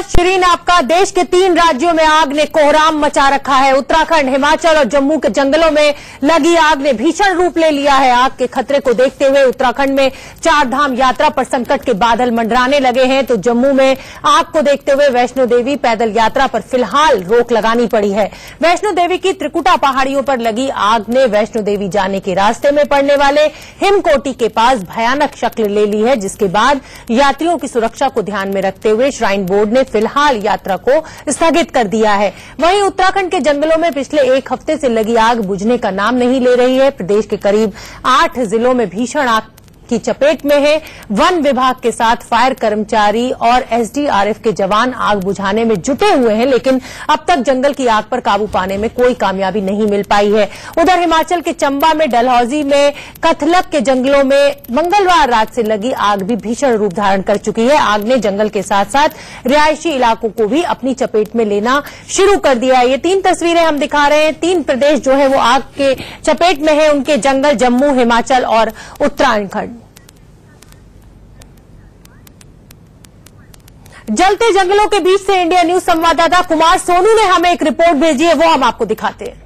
शिरीन, आपका देश के 3 राज्यों में आग ने कोहराम मचा रखा है। उत्तराखंड, हिमाचल और जम्मू के जंगलों में लगी आग ने भीषण रूप ले लिया है। आग के खतरे को देखते हुए उत्तराखंड में 4 धाम यात्रा पर संकट के बादल मंडराने लगे हैं, तो जम्मू में आग को देखते हुए वैष्णो देवी पैदल यात्रा पर फिलहाल रोक लगानी पड़ी है। वैष्णो देवी की त्रिकुटा पहाड़ियों पर लगी आग ने वैष्णो देवी जाने के रास्ते में पड़ने वाले हिमकोटी के पास भयानक शक्ल ले ली है, जिसके बाद यात्रियों की सुरक्षा को ध्यान में रखते हुए श्राइन बोर्ड ने फिलहाल यात्रा को स्थगित कर दिया है। वहीं उत्तराखंड के जंगलों में पिछले 1 हफ्ते से लगी आग बुझने का नाम नहीं ले रही है। प्रदेश के करीब 8 जिलों में भीषण आग की चपेट में है। वन विभाग के साथ फायर कर्मचारी और एसडीआरएफ के जवान आग बुझाने में जुटे हुए हैं, लेकिन अब तक जंगल की आग पर काबू पाने में कोई कामयाबी नहीं मिल पाई है। उधर हिमाचल के चंबा में डलहौजी में कथलक के जंगलों में मंगलवार रात से लगी आग भी भीषण रूप धारण कर चुकी है। आग ने जंगल के साथ साथ रिहायशी इलाकों को भी अपनी चपेट में लेना शुरू कर दिया है। ये 3 तस्वीरें हम दिखा रहे हैं। 3 प्रदेश जो है वो आग के चपेट में है, उनके जंगल जम्मू, हिमाचल और उत्तराखंड। जलते जंगलों के बीच से इंडिया न्यूज संवाददाता कुमार सोनू ने हमें एक रिपोर्ट भेजी है, वो हम आपको दिखाते हैं।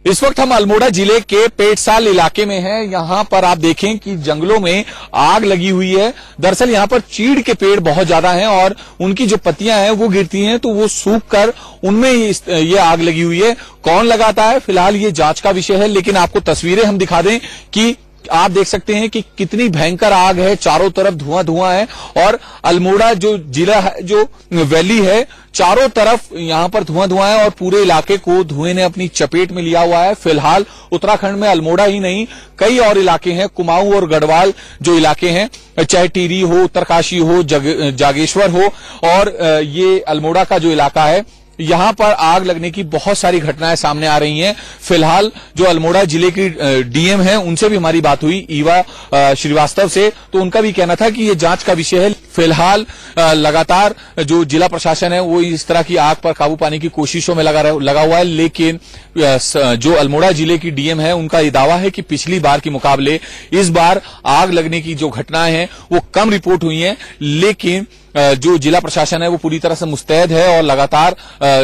इस वक्त हम अल्मोड़ा जिले के पेटसाल इलाके में हैं। यहाँ पर आप देखें कि जंगलों में आग लगी हुई है। दरअसल यहाँ पर चीड़ के पेड़ बहुत ज्यादा हैं और उनकी जो पत्तियां हैं वो गिरती हैं तो वो सूख कर उनमें ये आग लगी हुई है। कौन लगाता है, फिलहाल ये जांच का विषय है, लेकिन आपको तस्वीरें हम दिखा दें कि आप देख सकते हैं कि कितनी भयंकर आग है। चारों तरफ धुआं धुआं है और अल्मोड़ा जो जिला है, जो वैली है, चारों तरफ यहां पर धुआं धुआं है और पूरे इलाके को धुएं ने अपनी चपेट में लिया हुआ है। फिलहाल उत्तराखंड में अल्मोड़ा ही नहीं, कई और इलाके हैं, कुमाऊं और गढ़वाल जो इलाके हैं, चाहे टिहरी हो, उत्तरकाशी हो, जागेश्वर हो और ये अल्मोड़ा का जो इलाका है, यहां पर आग लगने की बहुत सारी घटनाएं सामने आ रही हैं। फिलहाल जो अल्मोड़ा जिले की डीएम है, उनसे भी हमारी बात हुई, ईवा श्रीवास्तव से, तो उनका भी कहना था कि ये जांच का विषय है। फिलहाल लगातार जो जिला प्रशासन है वो इस तरह की आग पर काबू पाने की कोशिशों में लगा हुआ है, लेकिन जो अल्मोड़ा जिले की डीएम है, उनका ये दावा है कि पिछली बार के मुकाबले इस बार आग लगने की जो घटनाएं हैं वो कम रिपोर्ट हुई हैं, लेकिन जो जिला प्रशासन है वो पूरी तरह से मुस्तैद है और लगातार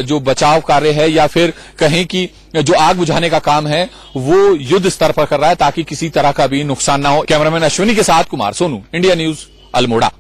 जो बचाव कार्य है या फिर कहें कि जो आग बुझाने का काम है वो युद्ध स्तर पर कर रहा है ताकि किसी तरह का भी नुकसान ना हो। कैमरामैन अश्विनी के साथ कुमार सोनू, इंडिया न्यूज, अल्मोड़ा।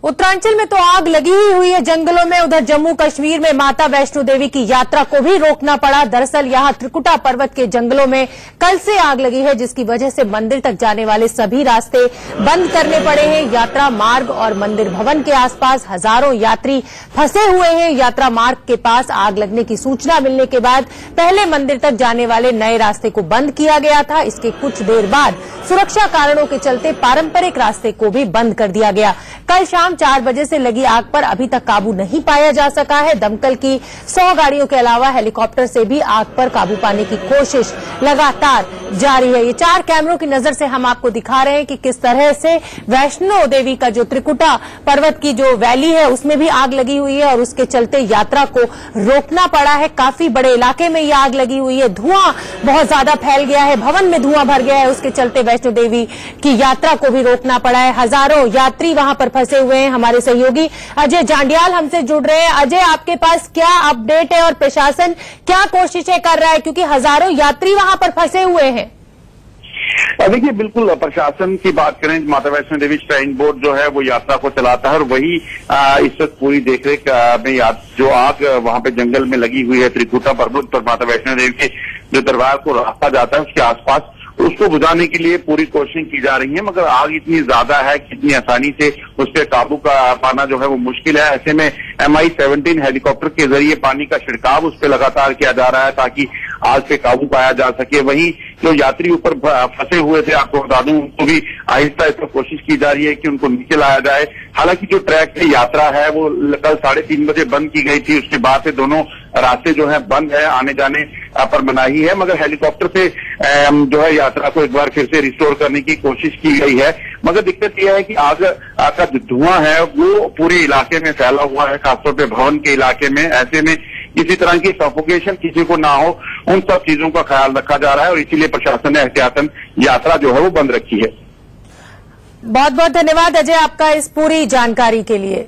उत्तरांचल में तो आग लगी ही हुई है जंगलों में। उधर जम्मू कश्मीर में माता वैष्णो देवी की यात्रा को भी रोकना पड़ा। दरअसल यहां त्रिकुटा पर्वत के जंगलों में कल से आग लगी है, जिसकी वजह से मंदिर तक जाने वाले सभी रास्ते बंद करने पड़े हैं। यात्रा मार्ग और मंदिर भवन के आसपास हजारों यात्री फंसे हुए हैं। यात्रा मार्ग के पास आग लगने की सूचना मिलने के बाद पहले मंदिर तक जाने वाले नए रास्ते को बंद किया गया था। इसके कुछ देर बाद सुरक्षा कारणों के चलते पारंपरिक रास्ते को भी बंद कर दिया गया। कल शाम 4 बजे से लगी आग पर अभी तक काबू नहीं पाया जा सका है। दमकल की 100 गाड़ियों के अलावा हेलीकॉप्टर से भी आग पर काबू पाने की कोशिश लगातार जारी है। ये 4 कैमरों की नजर से हम आपको दिखा रहे हैं कि किस तरह से वैष्णो देवी का जो त्रिकुटा पर्वत की जो वैली है उसमें भी आग लगी हुई है और उसके चलते यात्रा को रोकना पड़ा है। काफी बड़े इलाके में ये आग लगी हुई है। धुआं बहुत ज्यादा फैल गया है, भवन में धुआं भर गया है, उसके चलते वैष्णो देवी की यात्रा को भी रोकना पड़ा है। हजारों यात्री वहां पर फंसे हुए हैं। हमारे सहयोगी अजय जांडियाल हमसे जुड़ रहे हैं। अजय, आपके पास क्या अपडेट है और प्रशासन क्या कोशिशें कर रहा है, क्योंकि हजारों यात्री वहां पर फंसे हुए हैं? देखिए, बिल्कुल प्रशासन की बात करें, माता वैष्णो देवी श्राइन बोर्ड जो है वो यात्रा को चलाता है और वही इस वक्त पूरी देखरेख में जो आग वहां पे जंगल में लगी हुई है त्रिकुटा पर्वत पर माता वैष्णो देवी के जो दरबार को रास्ता जाता है उसके आसपास, उसको बुझाने के लिए पूरी कोशिशें की जा रही है, मगर आग इतनी ज्यादा है कि इतनी आसानी से उस पर काबू पाना जो है वो मुश्किल है। ऐसे में MI-17 हेलीकॉप्टर के जरिए पानी का छिड़काव उस पर लगातार किया जा रहा है ताकि आग पे काबू पाया जा सके। वहीं जो यात्री ऊपर फंसे हुए थे, आपको बता दूं, उनको भी आहिस्ता आहिस्ता कोशिश की जा रही है कि उनको नीचे लाया जाए। हालांकि जो ट्रैक की यात्रा है वो कल 3:30 बजे बंद की गई थी, उसके बाद से दोनों रास्ते जो है बंद है, आने जाने पर मनाही है, मगर हेलीकॉप्टर से जो है यात्रा को एक बार फिर से रिस्टोर करने की कोशिश की गई है। मगर दिक्कत यह है कि आग का जो धुआं है वो पूरे इलाके में फैला हुआ है, खासतौर पर भवन के इलाके में। ऐसे में किसी तरह की सफोकेशन किसी को ना हो, उन सब चीजों का ख्याल रखा जा रहा है और इसीलिए प्रशासन ने एहतियातन यात्रा जो है वो बंद रखी है। बहुत बहुत धन्यवाद अजय आपका इस पूरी जानकारी के लिए।